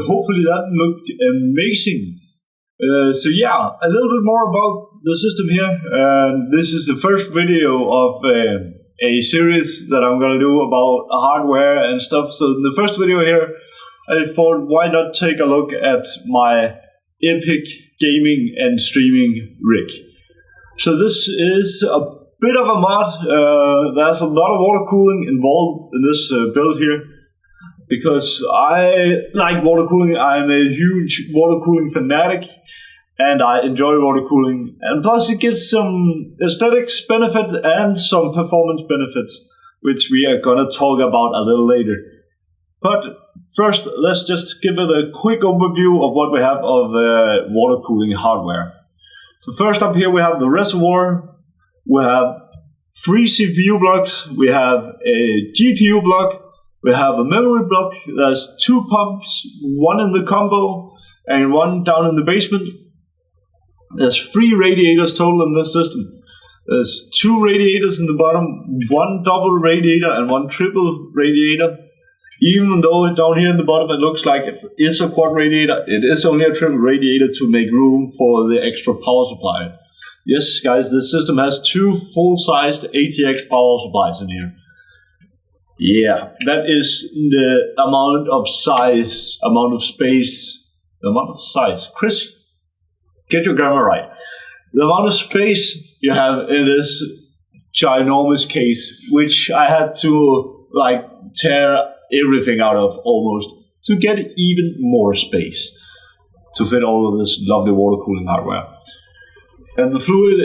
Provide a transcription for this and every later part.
hopefully that looked amazing. So yeah, a little bit more about the system here. This is the first video of a series that I'm gonna do about hardware and stuff. So in the first video here, I thought, why not take a look at my epic gaming and streaming rig. So this is a bit of a mod. There's a lot of water cooling involved in this build here. Because I like water cooling, I'm a huge water cooling fanatic, and I enjoy water cooling. And plus it gives some aesthetics benefits and some performance benefits, which we are gonna talk about a little later. But first, let's just give it a quick overview of what we have of water cooling hardware. So first up here we have the reservoir, we have 3 CPU blocks, we have a GPU block, we have a memory block. There's 2 pumps, 1 in the combo and 1 down in the basement. There's 3 radiators total in this system. There's 2 radiators in the bottom, 1 double radiator and 1 triple radiator. Even though down here in the bottom it looks like it is a quad radiator, it is only a triple radiator to make room for the extra power supply. Yes, guys, this system has 2 full-sized ATX power supplies in here. Yeah, that is the amount of size, Chris, get your grammar right. The amount of space you have in this ginormous case, which I had to tear everything out of almost to get even more space to fit all of this lovely water cooling hardware. And the fluid,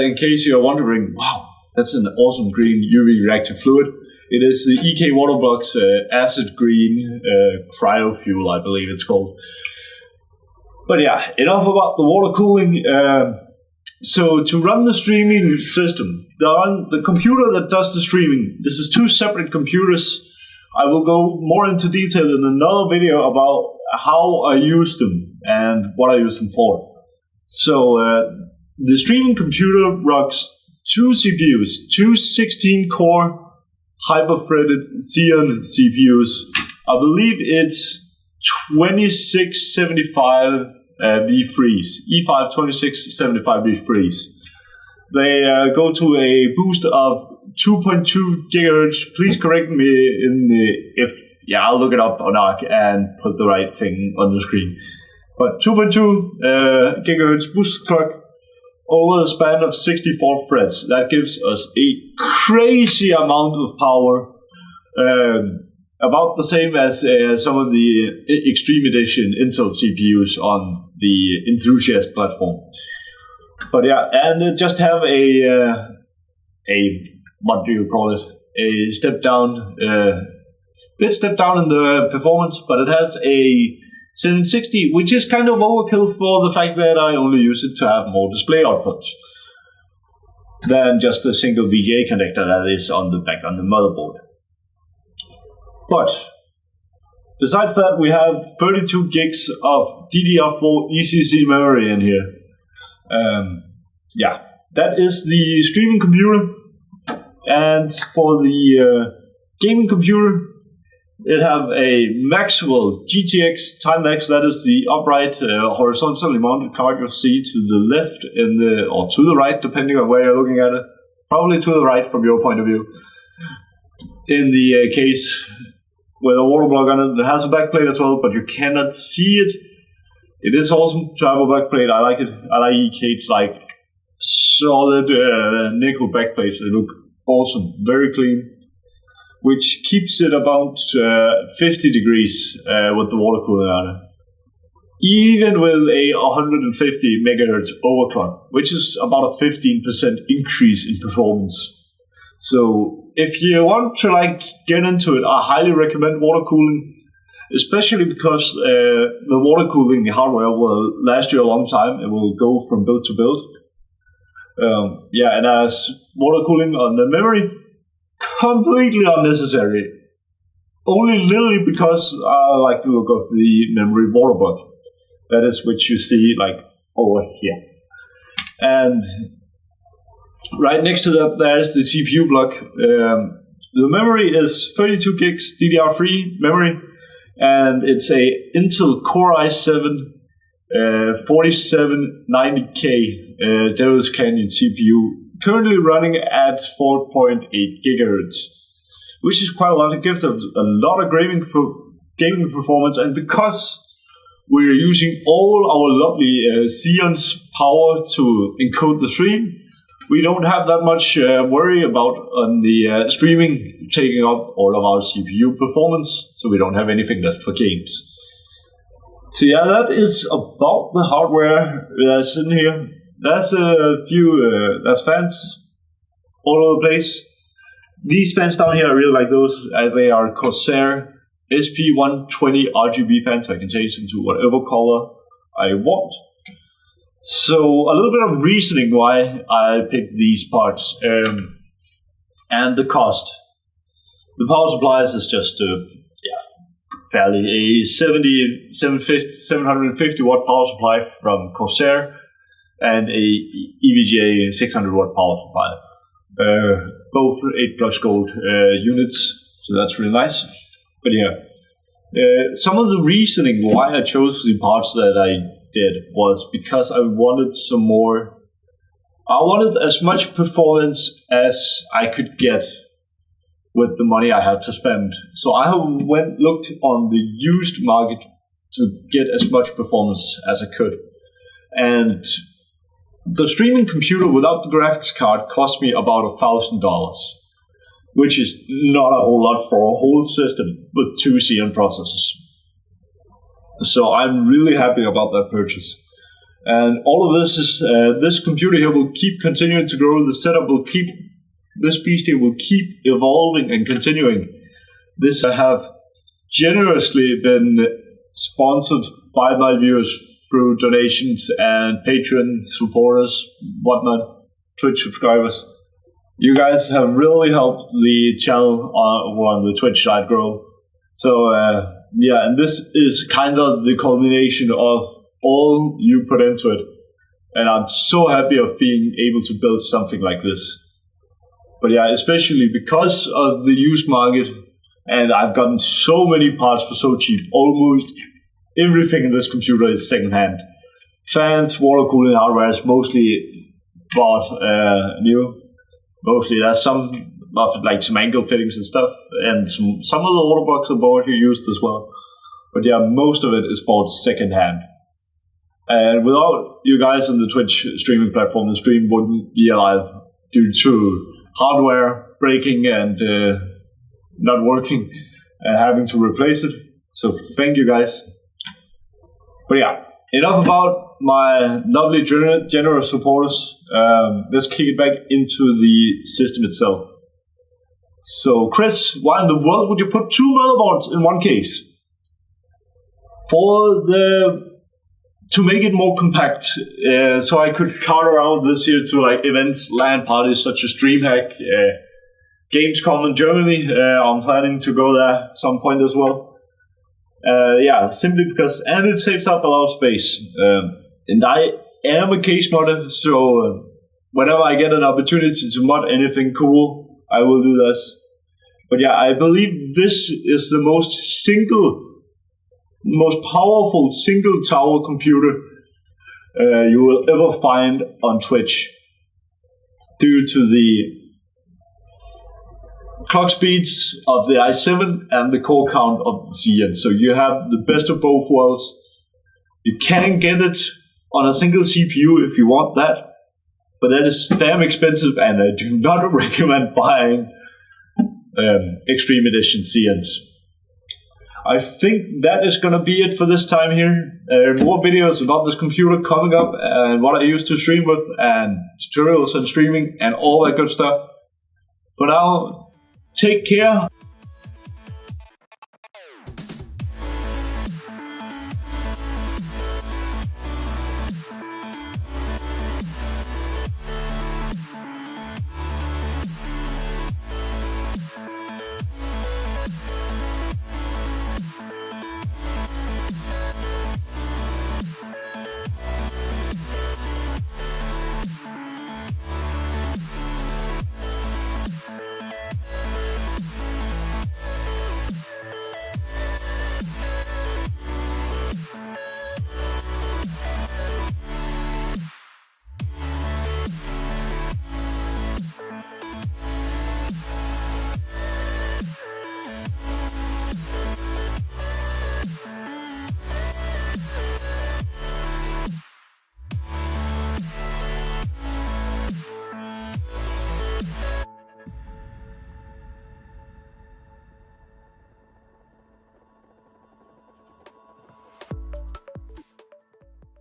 in case you're wondering, wow, that's an awesome green UV reactive fluid. It is the EK Waterblocks acid green cryo fuel, I believe it's called. But yeah, enough about the water cooling. So to run the streaming system, the computer that does the streaming, this is 2 separate computers. I will go more into detail in another video about how I use them and what I use them for. So the streaming computer runs 2 CPUs, 2 16-core hyper-threaded Xeon CPUs. I believe it's 2675 V3s, E5 2675 V3s. They go to a boost of 2.2 gigahertz. Please correct me I'll look it up on ARC and put the right thing on the screen. But 2.2 gigahertz boost clock over the span of 64 threads. That gives us a crazy amount of power, about the same as some of the Extreme Edition Intel CPUs on the Enthusiast platform. But yeah, and just have a what do you call it? A step down, bit step down in the performance, but it has a 760, which is kind of overkill for the fact that I only use it to have more display outputs than just a single VGA connector that is on the back on the motherboard. But besides that, we have 32 gigs of DDR4 ECC memory in here. Yeah, that is the streaming computer. And for the gaming computer, it have a Maxwell GTX Timex. That is the upright, horizontally mounted card you'll see to the left or to the right, depending on where you're looking at it. Probably to the right from your point of view. In the case with a water block on it, it has a backplate as well, but you cannot see it. It is awesome to have a backplate. I like it. I like EK's solid nickel backplates. They look awesome, very clean, which keeps it about 50 degrees with the water cooling on it. Even with a 150 megahertz overclock, which is about a 15% increase in performance. So if you want to get into it, I highly recommend water cooling, especially because the water cooling hardware will last you a long time. It will go from build to build. And as water cooling on the memory, completely unnecessary. Only literally because I like the look of the memory water block. That is which you see over here. And right next to that, there's the CPU block. The memory is 32 gigs DDR3 memory. and it's a Intel Core i7 4790K Devil's Canyon CPU, currently running at 4.8 gigahertz, which is quite a lot. It gives us a lot of gaming performance, and because we're using all our lovely Xeon's power to encode the stream, we don't have that much worry about on the streaming taking up all of our CPU performance, so we don't have anything left for games. So yeah, that is about the hardware that's in here. There's a few, there's fans all over the place. These fans down here, I really like those. They are Corsair SP120 RGB fans, so I can change them to whatever color I want. So a little bit of reasoning why I picked these parts, and the cost. The power supplies is just fairly a 750 watt power supply from Corsair and a EVGA 600 watt power supply. Both 8+ gold units, so that's really nice. But yeah, some of the reasoning why I chose the parts that I did was because I wanted some more. I wanted as much performance as I could get with the money I had to spend. So I looked on the used market to get as much performance as I could. And the streaming computer without the graphics card cost me about $1,000, which is not a whole lot for a whole system with 2 Xeon processors. So I'm really happy about that purchase. And all of this is, this computer here will keep continuing to grow. The setup will keep, this beast here will keep evolving and continuing. This I have generously been sponsored by my viewers through donations and Patreon supporters, whatnot, Twitch subscribers. You guys have really helped the channel on the Twitch side grow. So yeah, and this is kind of the culmination of all you put into it. And I'm so happy of being able to build something like this. But yeah, especially because of the used market, and I've gotten so many parts for so cheap. Almost everything in this computer is secondhand. Fans, water cooling hardware is mostly bought new. Mostly there's some of like some angle fittings and stuff, and some of the water blocks are bought here used as well. But yeah, most of it is bought secondhand. And without you guys on the Twitch streaming platform, the stream wouldn't be alive due to hardware breaking and not working and having to replace it. So thank you guys. But yeah, enough about my lovely generous supporters. Let's kick it back into the system itself. So Chris, why in the world would you put 2 motherboards in one case? To make it more compact, so I could cart around this here to like events, LAN parties such as DreamHack, Gamescom in Germany. I'm planning to go there at some point as well. Yeah, simply because, and it saves up a lot of space. And I am a case modder, so whenever I get an opportunity to mod anything cool, I will do this. But yeah, I believe this is the most powerful single tower computer you will ever find on Twitch, due to the clock speeds of the i7 and the core count of the Xeon. So you have the best of both worlds. You can get it on a single CPU if you want that, but that is damn expensive, and I do not recommend buying Extreme Edition Xeons. I think that is going to be it for this time here. More videos about this computer coming up, and what I used to stream with, and tutorials and streaming, and all that good stuff. For now, take care.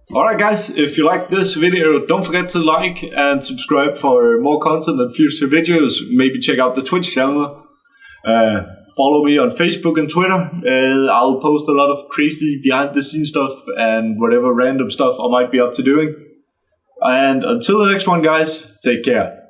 Alright guys, if you like this video, don't forget to like and subscribe for more content and future videos. Maybe check out the Twitch channel. Follow me on Facebook and Twitter. I'll post a lot of crazy behind the scenes stuff and whatever random stuff I might be up to doing. And until the next one guys, take care.